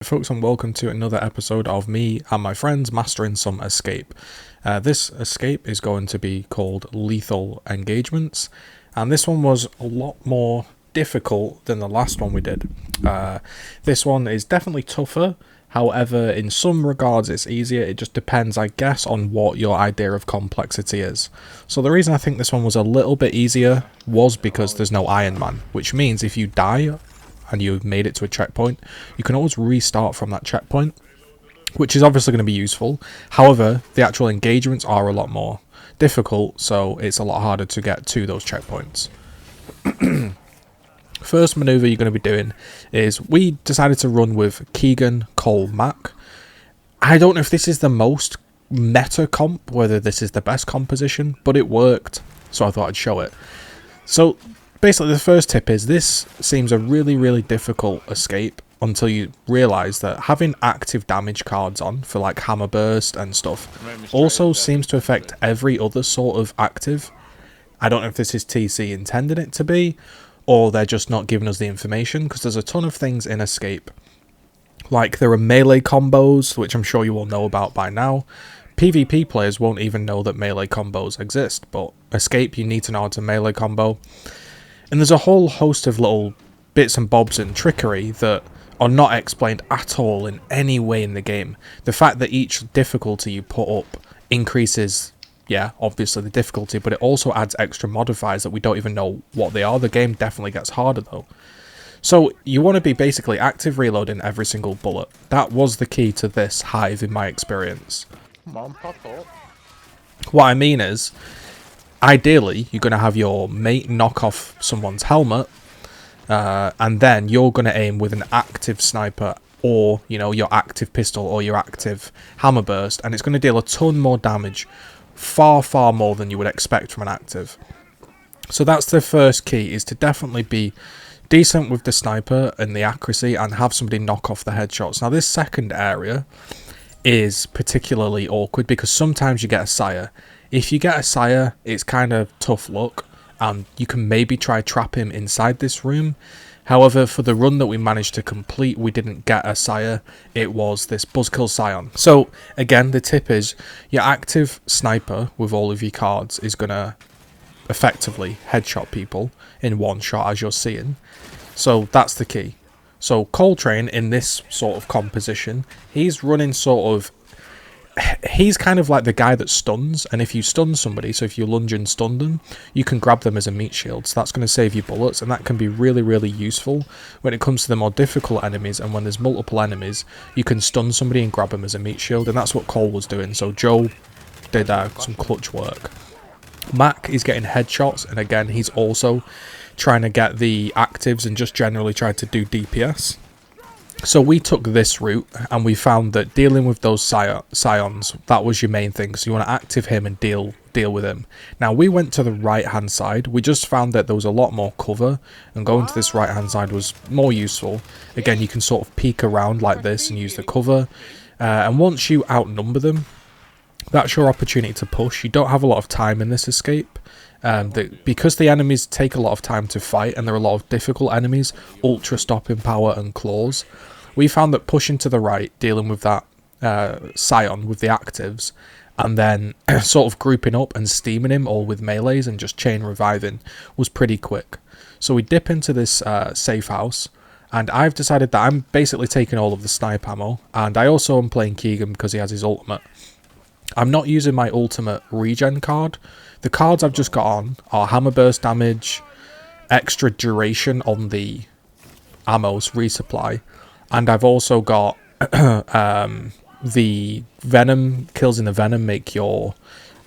Folks, and welcome to another episode of me and my friends mastering some escape. This escape is going to be called Lethal Engagements, and this one was a lot more difficult than the last one we did. This one is definitely tougher, however in some regards it's easier. It just depends, I guess, on what your idea of complexity is. So the reason I think this one was a little bit easier was because there's no Iron Man, which means if you die and you've made it to a checkpoint, you can always restart from that checkpoint, which is obviously going to be useful. However, the actual engagements are a lot more difficult, so it's a lot harder to get to those checkpoints. First maneuver you're going to be doing is, we decided to run with Keegan, Cole, Mac. I don't know if this is the most meta comp, whether this is the best composition, but it worked, so I thought I'd show it. So basically, the first tip is, this seems a really difficult escape until you realise that having active damage cards on for like Hammer Burst and stuff also seems to affect every other sort of active. I don't know if this is TC intending it to be, or they're just not giving us the information, because there's a ton of things in escape. Like, there are melee combos, which I'm sure you all know about by now. PvP players won't even know that melee combos exist, but escape, you need to know how to melee combo. And there's a whole host of little bits and bobs and trickery that are not explained at all in any way in the game. The fact that each difficulty you put up increases, yeah, obviously the difficulty, but it also adds extra modifiers that we don't even know what they are. The game definitely gets harder though. So you want to be basically active reloading every single bullet. That was the key to this hive in my experience. What I mean is, ideally, you're going to have your mate knock off someone's helmet, and then you're going to aim with an active sniper, or, you know, your active pistol or your active hammer burst, and it's going to deal a ton more damage, far more than you would expect from an active. So that's the first key, is to definitely be decent with the sniper and the accuracy and have somebody knock off the headshots. Now, this second area is particularly awkward because sometimes you get a sire. If you get a sire, it's kind of tough luck, and you can maybe try trap him inside this room. However, for the run that we managed to complete, we didn't get a sire. It was this Buzzkill Scion. So again, the tip is, your active sniper with all of your cards is going to effectively headshot people in one shot, as you're seeing. So that's the key. So Coltrane, in this sort of composition, he's running sort of, he's kind of like the guy that stuns, and if you stun somebody, so if you lunge and stun them, you can grab them as a meat shield, so that's going to save you bullets, and that can be really useful when it comes to the more difficult enemies. And when there's multiple enemies, you can stun somebody and grab them as a meat shield, and that's what Cole was doing. So Joe did some clutch work. Mac is getting headshots, and again, he's also trying to get the actives and just generally try to do DPS. So we took this route, and we found that dealing with those scions, that was your main thing. So you want to active him and deal with him. Now, we went to the right hand side. We just found that there was a lot more cover, and going to this right hand side was more useful. Again, you can sort of peek around like this and use the cover, and once you outnumber them, that's your opportunity to push. You don't have a lot of time in this escape. Because the enemies take a lot of time to fight, and there are a lot of difficult enemies, ultra stopping power and claws, we found that pushing to the right, dealing with that scion with the actives, and then sort of grouping up and steaming him all with melees and just chain reviving was pretty quick. So we dip into this safe house, and I've decided that I'm basically taking all of the snipe ammo, and I also am playing Keegan because he has his ultimate. I'm not using my ultimate regen card. The cards I've just got on are Hammer Burst damage, extra duration on the ammo's resupply, and I've also got the Venom, kills in the Venom make your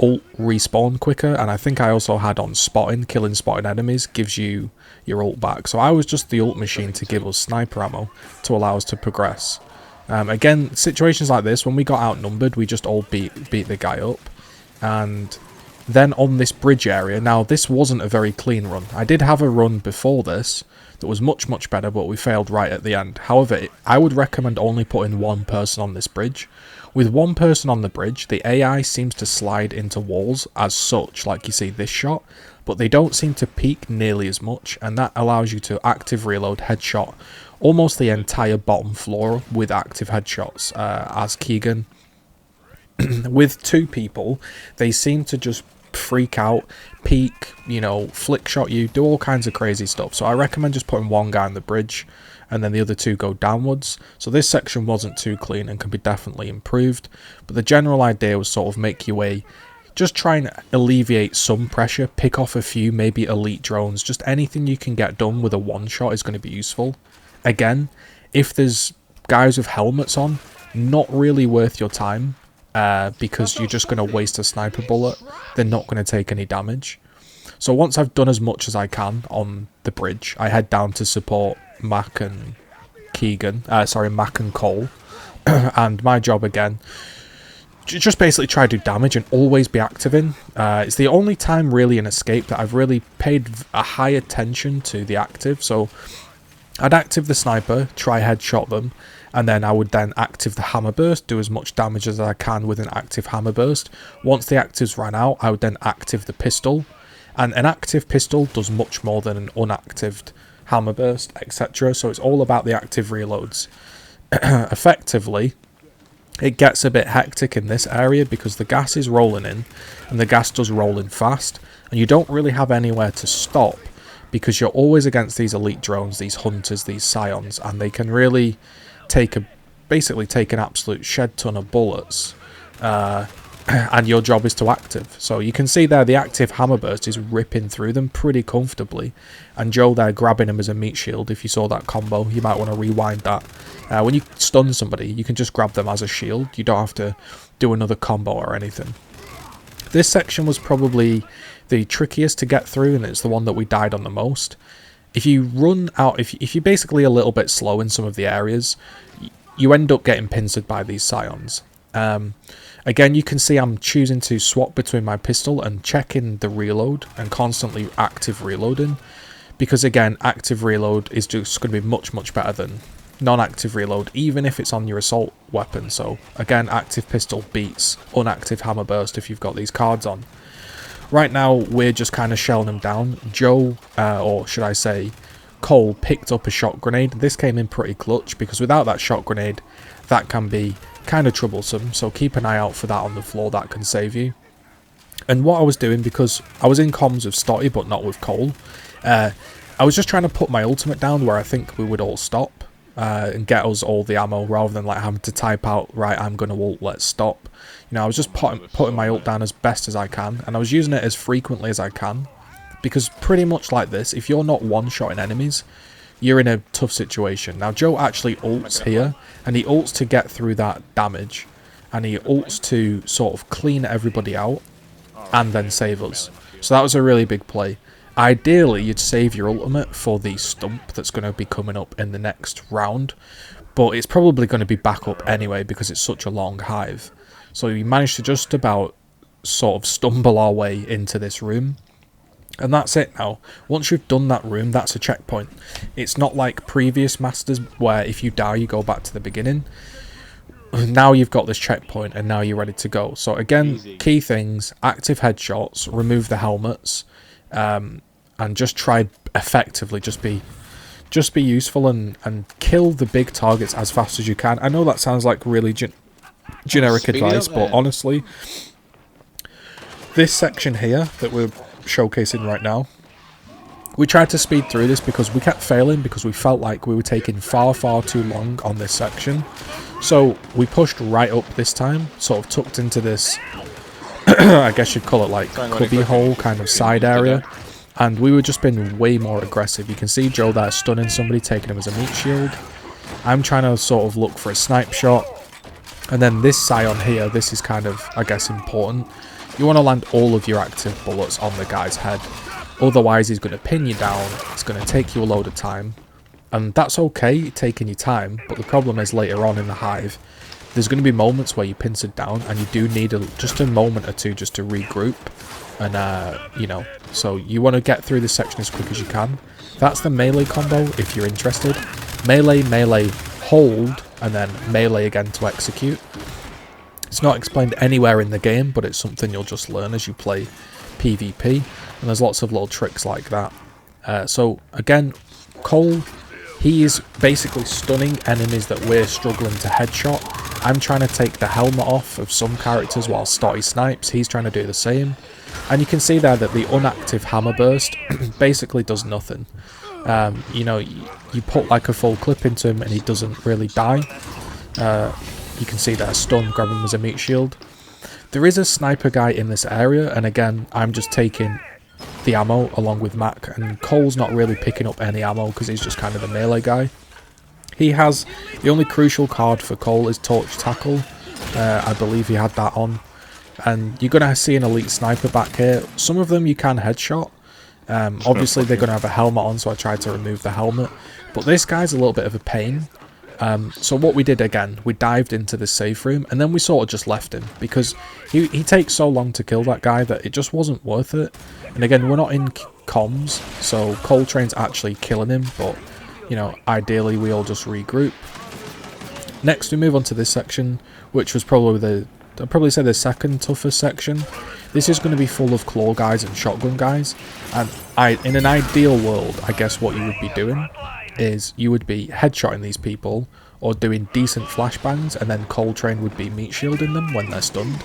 ult respawn quicker, and I think I also had on spotting, killing spotted enemies gives you your ult back. So I was just the ult machine to give us sniper ammo to allow us to progress. Again, situations like this, when we got outnumbered, we just all beat the guy up, and Then on this bridge area, now this wasn't a very clean run. I did have a run before this that was much, much better, but we failed right at the end. However, I would recommend only putting one person on this bridge. With one person on the bridge, the AI seems to slide into walls as such, like you see this shot, but they don't seem to peak nearly as much, and that allows you to active reload headshot almost the entire bottom floor with active headshots, as Keegan. With two people, they seem to just freak out, peek, you know, flick shot you, do all kinds of crazy stuff. So I recommend just putting one guy on the bridge and then the other two go downwards. So this section wasn't too clean and can be definitely improved, but the general idea was sort of make your way, just try and alleviate some pressure, pick off a few maybe elite drones, just anything you can get done with a one shot is going to be useful. Again, if there's guys with helmets on, not really worth your time. Because you're just going to waste a sniper bullet. They're not going to take any damage. So once I've done as much as I can on the bridge, I head down to support Mac and Mac and Cole. And my job again, just basically try to do damage and always be active in. It's the only time really in Escape that I've really paid a high attention to the active. So I'd active the sniper, try headshot them, and then I would then active the hammer burst, do as much damage as I can with an active hammer burst. Once the actives ran out, I would then active the pistol, and an active pistol does much more than an unactived hammer burst, etc. So it's all about the active reloads. Effectively, it gets a bit hectic in this area because the gas is rolling in, and the gas does roll in fast, and you don't really have anywhere to stop because you're always against these elite drones, these hunters, these Sions, and they can really basically take an absolute shed ton of bullets, and your job is to active. So you can see there the active hammer burst is ripping through them pretty comfortably, and Joe there grabbing him as a meat shield. If you saw that combo, you might want to rewind that. When you stun somebody, you can just grab them as a shield. You don't have to do another combo or anything. This section was probably the trickiest to get through, and it's the one that we died on the most. If you run out, if you're basically a little bit slow in some of the areas, you end up getting pincered by these Sions. Again, you can see I'm choosing to swap between my pistol and checking the reload and constantly active reloading, because again, active reload is just going to be much, much better than non-active reload, even if it's on your assault weapon. So again, active pistol beats unactive hammer burst if you've got these cards on. Right now, we're just kind of shelling them down. Joe, or should I say, Cole, picked up a shot grenade. This came in pretty clutch, because without that shot grenade, that can be kind of troublesome. So keep an eye out for that on the floor, that can save you. And what I was doing, because I was in comms with Stotty, but not with Cole, I was just trying to put my ultimate down where I think we would all stop, and get us all the ammo, rather than like having to type out, right, I'm going to ult, let's stop. You know, I was just putting my ult down as best as I can, and I was using it as frequently as I can, because pretty much like this, if you're not one-shotting enemies, you're in a tough situation. Now, Joe actually ults here, and he ults to get through that damage, and he ults to sort of clean everybody out, and then save us. So that was a really big play. Ideally, you'd save your ultimate for the stump that's going to be coming up in the next round, but it's probably going to be back up anyway because it's such a long hive. So we managed to just about sort of stumble our way into this room, and that's it now. Once you've done that room, that's a checkpoint. It's not like previous masters where if you die you go back to the beginning. Now you've got this checkpoint and now you're ready to go. So again, key things: active headshots, remove the helmets, and just try effectively just be useful and kill the big targets as fast as you can. I know that sounds like really generic advice, but honestly, this section here that we're showcasing right now, we tried to speed through this because we kept failing because we felt like we were taking far too long on this section. So we pushed right up this time, sort of tucked into this I guess you'd call it like cubby hole kind of side area, and we were just being way more aggressive. You can see Joe there stunning somebody, taking him as a meat shield. I'm trying to sort of look for a snipe shot, and then this Sion here, this is kind of, I guess, important. You want to land all of your active bullets on the guy's head, otherwise he's going to pin you down. It's going to take you a load of time, and that's okay taking your time, but the problem is later on in the hive there's going to be moments where you're pincered down and you do need just a moment or two just to regroup. And, you know, so you want to get through this section as quick as you can. That's the melee combo, if you're interested. Melee, melee, hold, and then melee again to execute. It's not explained anywhere in the game, but it's something you'll just learn as you play PvP. And there's lots of little tricks like that. So, again, Cole, he is basically stunning enemies that we're struggling to headshot. I'm trying to take the helmet off of some characters while Stotty snipes. He's trying to do the same. And you can see there that the unactive hammer burst basically does nothing. You know, you put like a full clip into him and he doesn't really die. You can see there, stun, grab him as a meat shield. There is a sniper guy in this area, and again, I'm just taking the ammo along with Mac, and Cole's not really picking up any ammo because he's just kind of the melee guy. He has, the only crucial card for Cole is Torch Tackle. I believe he had that on. And you're going to see an elite sniper back here. Some of them you can headshot. Obviously they're going to have a helmet on, so I tried to remove the helmet. But this guy's a little bit of a pain. So what we did again, we dived into the safe room and then we sort of just left him because he takes so long to kill that guy that it just wasn't worth it. And again, we're not in comms, so Coltrane's actually killing him, but you know, ideally we all just regroup. Next we move on to this section, which was probably I'd probably say the second toughest section. This is going to be full of claw guys and shotgun guys, and in an ideal world, I guess what you would be doing is you would be headshotting these people or doing decent flashbangs, and then Coltrane would be meat shielding them when they're stunned.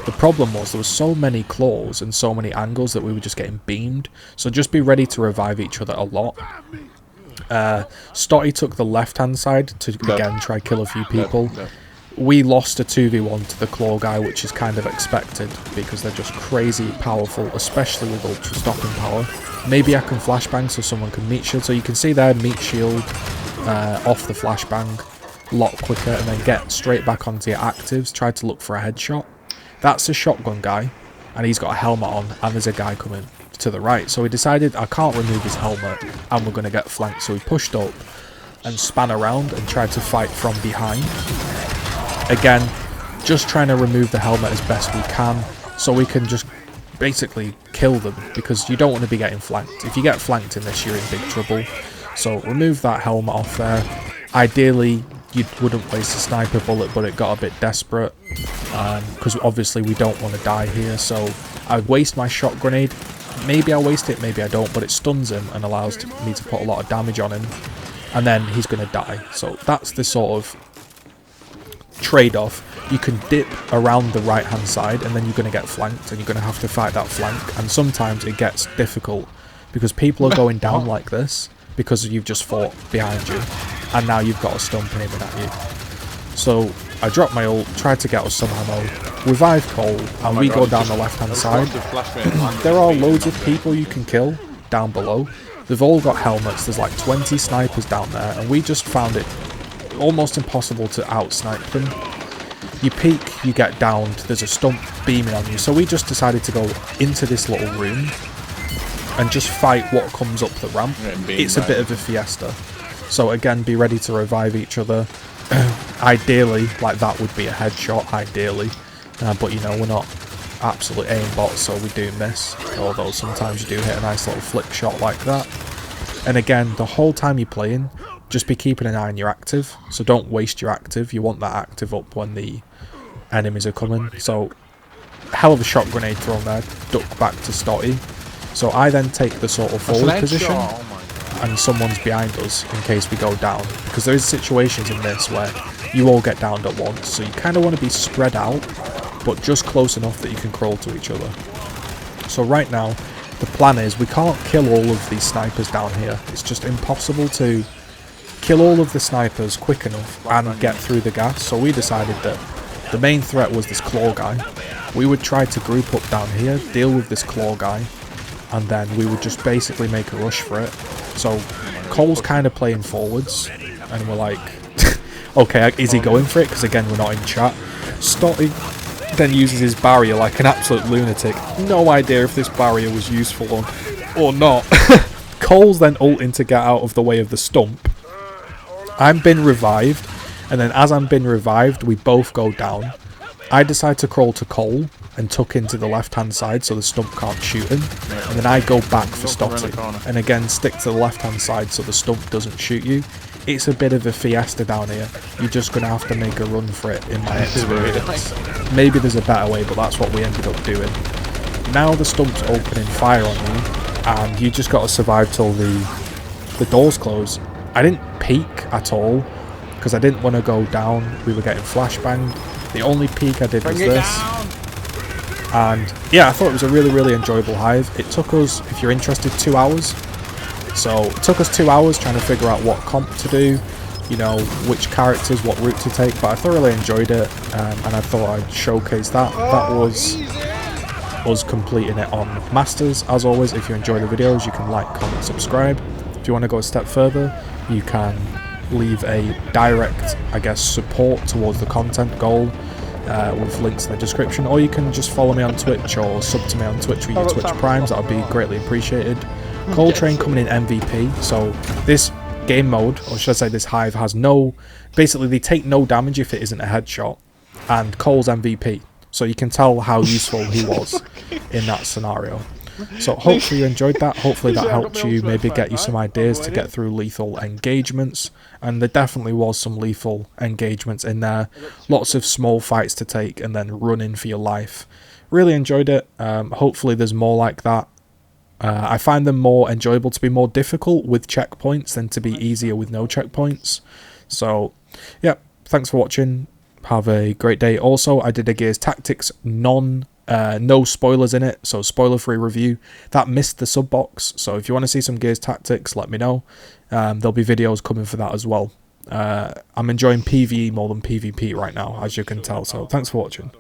The problem was there was so many claws and so many angles that we were just getting beamed, so just be ready to revive each other a lot. Stotty took the left hand side to again try kill a few people. We lost a 2v1 to the claw guy, which is kind of expected because they're just crazy powerful, especially with ultra stopping power. Maybe I can flashbang so someone can meat shield. So you can see there, meat shield off the flashbang a lot quicker, and then get straight back onto your actives. Try to look for a headshot. That's a shotgun guy, and he's got a helmet on, and there's a guy coming to the right. So we decided I can't remove his helmet, and we're going to get flanked. So we pushed up and span around and tried to fight from behind. Again, just trying to remove the helmet as best we can, so we can just basically kill them, because you don't want to be getting flanked. If you get flanked in this, you're in big trouble. So remove that helmet off there. Ideally, you wouldn't waste a sniper bullet, but it got a bit desperate, because obviously we don't want to die here. So I waste my shot grenade. Maybe I waste it, maybe I don't, but it stuns him and allows me to put a lot of damage on him, and then he's going to die. So that's the sort of trade-off. You can dip around the right hand side and then you're going to get flanked, and you're going to have to fight that flank, and sometimes it gets difficult because people are going down like this because you've just fought behind you, and now you've got a stump aiming at you. So I dropped my ult, tried to get us some ammo, revive Cole, and we go down the left hand side. There are loads of people you can kill down below. They've all got helmets. There's like 20 snipers down there, and we just found it almost impossible to out-snipe them. You peek, you get downed, there's a stump beaming on you, so we just decided to go into this little room and just fight what comes up the ramp. It's a bit of a fiesta. So again, be ready to revive each other. Ideally, like that would be a headshot, ideally. But you know, we're not absolute aimbots, so we do miss. Although sometimes you do hit a nice little flick shot like that. And again, the whole time you're playing, just be keeping an eye on your active. So don't waste your active. You want that active up when the enemies are coming. So, hell of a shot grenade thrown there. Duck back to Stotty. So I then take the sort of forward position, and someone's behind us in case we go down. Because there is situations in this where you all get downed at once. So you kind of want to be spread out, but just close enough that you can crawl to each other. So right now, the plan is we can't kill all of these snipers down here. It's just impossible to kill all of the snipers quick enough and get through the gas. So we decided that the main threat was this claw guy. We would try to group up down here, deal with this claw guy, and then we would just basically make a rush for it. So Cole's kind of playing forwards, and we're like, okay, is he going for it? Because again, we're not in chat. Stotty then uses his barrier like an absolute lunatic. No idea if this barrier was useful or not. Cole's then ulting to get out of the way of the stump. I'm been revived, And then as I'm being revived, we both go down. I decide to crawl to Cole and tuck into the left-hand side so the stump can't shoot him. And then I go back for Stotty. And again, stick to the left-hand side so the stump doesn't shoot you. It's a bit of a fiesta down here. You're just going to have to make a run for it in my experience. Maybe there's a better way, but that's what we ended up doing. Now the stump's opening fire on you, and you just got to survive till the doors close. I didn't peek at all, because I didn't want to go down. We were getting flashbanged. The only peek I did was this. And yeah, I thought it was a really, really enjoyable hive. It took us, if you're interested, 2 hours. So it took us 2 hours trying to figure out what comp to do, you know, which characters, what route to take. But I thoroughly enjoyed it, and I thought I'd showcase that. That was us completing it on Masters. As always, if you enjoy the videos, you can like, comment, subscribe. If you want to go a step further, you can leave a direct, I guess, support towards the content goal with links in the description, or you can just follow me on Twitch or sub to me on Twitch with your Twitch primes. That would be greatly appreciated. Coltrane coming in MVP. So this game mode, or should I say this hive, has no, basically they take no damage if it isn't a headshot, and Cole's MVP, so you can tell how useful he was in that scenario. So hopefully you enjoyed that. Hopefully that helped you maybe get you some ideas to get through lethal engagements. And there definitely was some lethal engagements in there. Lots of small fights to take and then run in for your life. Really enjoyed it. Hopefully there's more like that. I find them more enjoyable to be more difficult with checkpoints than to be easier with no checkpoints. So yeah, thanks for watching. Have a great day. Also, I did a Gears Tactics no spoilers in it, so spoiler-free review. That missed the sub box, so if you want to see some Gears Tactics, let me know. There'll be videos coming for that as well. I'm enjoying PvE more than PvP right now, as you can tell, so thanks for watching.